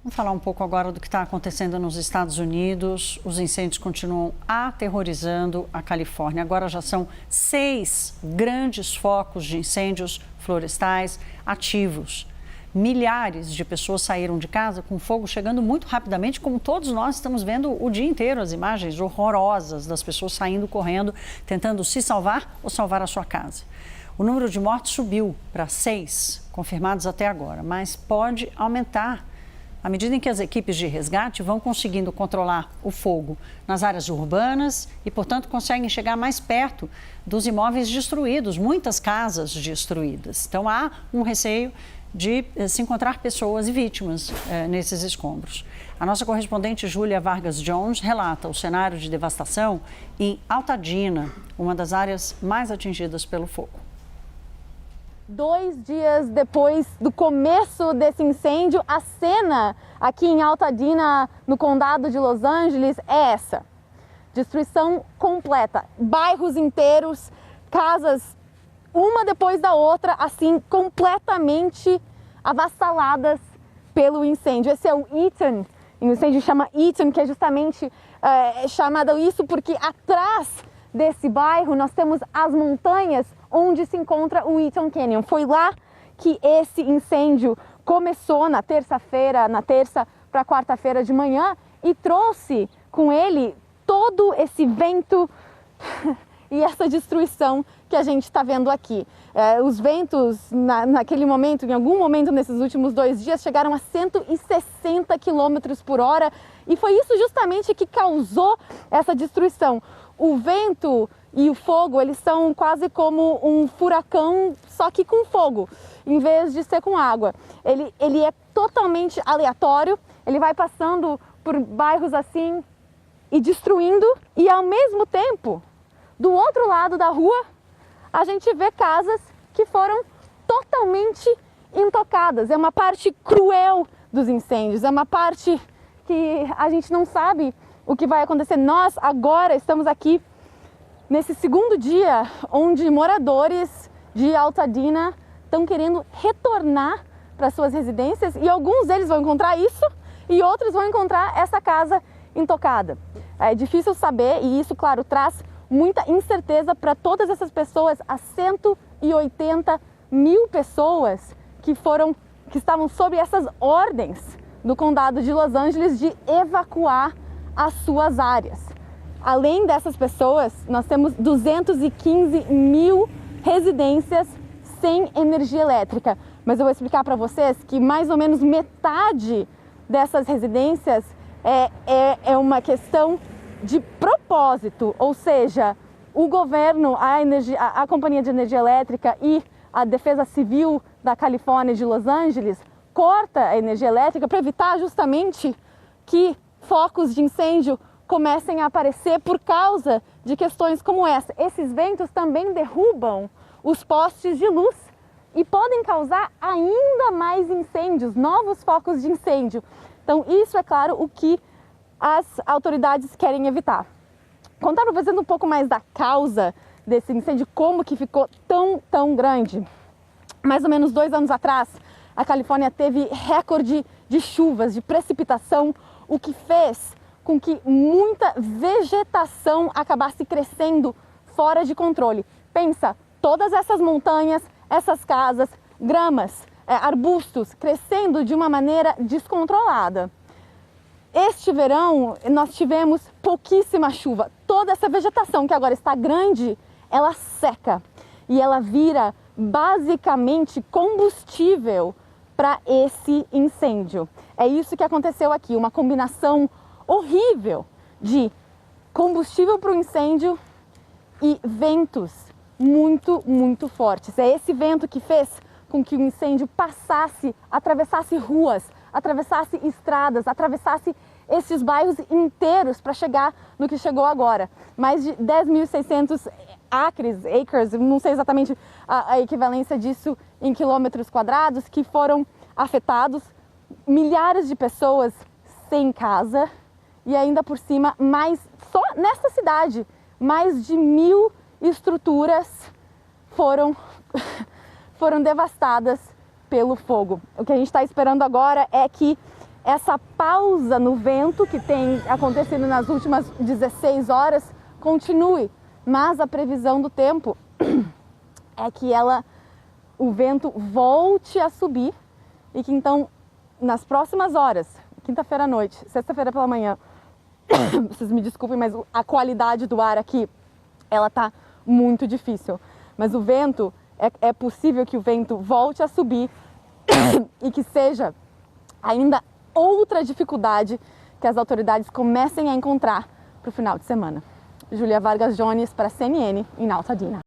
Vamos falar um pouco agora do que está acontecendo nos Estados Unidos. Os incêndios continuam aterrorizando a Califórnia. Agora já são 6 grandes focos de incêndios florestais ativos. Milhares de pessoas saíram de casa com fogo chegando muito rapidamente, como todos nós estamos vendo o dia inteiro, as imagens horrorosas das pessoas saindo correndo, tentando se salvar ou salvar a sua casa. O número de mortes subiu para 6, confirmados até agora, mas pode aumentar à medida em que as equipes de resgate vão conseguindo controlar o fogo nas áreas urbanas e, portanto, conseguem chegar mais perto dos imóveis destruídos, muitas casas destruídas. Então, há um receio de se encontrar pessoas e vítimas nesses escombros. A nossa correspondente Júlia Vargas Jones relata o cenário de devastação em Altadena, uma das áreas mais atingidas pelo fogo. 2 dias depois do começo desse incêndio, a cena aqui em Altadena, no condado de Los Angeles, é essa. Destruição completa. Bairros inteiros, casas, uma depois da outra, assim, completamente avassaladas pelo incêndio. Esse é o Eaton, o incêndio chama Eaton, que é justamente chamado isso porque atrás desse bairro nós temos as montanhas onde se encontra o Eaton Canyon. Foi lá que esse incêndio começou na terça-feira, na terça para quarta-feira de manhã, e trouxe com ele todo esse vento e essa destruição que a gente está vendo aqui. Os ventos, naquele momento, em algum momento nesses últimos 2 dias, chegaram a 160 km por hora, e foi isso justamente que causou essa destruição. O vento e o fogo, eles são quase como um furacão, só que com fogo, em vez de ser com água. Ele é totalmente aleatório, ele vai passando por bairros assim e destruindo, e ao mesmo tempo, do outro lado da rua, a gente vê casas que foram totalmente intocadas. É uma parte cruel dos incêndios, é uma parte que a gente não sabe o que vai acontecer. Nós agora estamos aqui nesse segundo dia onde moradores de Altadena estão querendo retornar para suas residências, e alguns deles vão encontrar isso e outros vão encontrar essa casa intocada. É difícil saber, e isso, claro, traz muita incerteza para todas essas pessoas, as 180 mil pessoas que estavam sob essas ordens do condado de Los Angeles de evacuar as suas áreas. Além dessas pessoas, nós temos 215 mil residências sem energia elétrica. Mas eu vou explicar para vocês que mais ou menos metade dessas residências é uma questão de propósito, ou seja, o governo, a Companhia de Energia Elétrica e a Defesa Civil da Califórnia de Los Angeles corta a energia elétrica para evitar justamente que focos de incêndio comecem a aparecer por causa de questões como essa. Esses ventos também derrubam os postes de luz e podem causar ainda mais incêndios, novos focos de incêndio. Então, isso é claro o que as autoridades querem evitar. Contar para vocês um pouco mais da causa desse incêndio, como que ficou tão grande. Mais ou menos 2 anos atrás, a Califórnia teve recorde de chuvas, de precipitação, o que fez com que muita vegetação acabasse crescendo fora de controle. Pensa, todas essas montanhas, essas casas, gramas, arbustos crescendo de uma maneira descontrolada. Este verão nós tivemos pouquíssima chuva. Toda essa vegetação que agora está grande, ela seca e ela vira basicamente combustível para esse incêndio. É isso que aconteceu aqui, uma combinação horrível de combustível para o incêndio e ventos muito fortes. É esse vento que fez com que o incêndio atravessasse ruas, atravessasse estradas, atravessasse esses bairros inteiros para chegar no que chegou agora. Mais de 10.600 acres, não sei exatamente a equivalência disso em quilômetros quadrados, que foram afetados, milhares de pessoas sem casa e ainda por cima, só nesta cidade, mais de 1.000 estruturas foram devastadas pelo fogo. O que a gente está esperando agora é que essa pausa no vento que tem acontecido nas últimas 16 horas continue, mas a previsão do tempo é que o vento volte a subir e que então nas próximas horas, quinta-feira à noite, sexta-feira pela manhã, vocês me desculpem, mas a qualidade do ar aqui, ela tá muito difícil. Mas o vento, é possível que o vento volte a subir e que seja ainda outra dificuldade que as autoridades comecem a encontrar para o final de semana. Júlia Vargas Jones para a CNN em Altadena.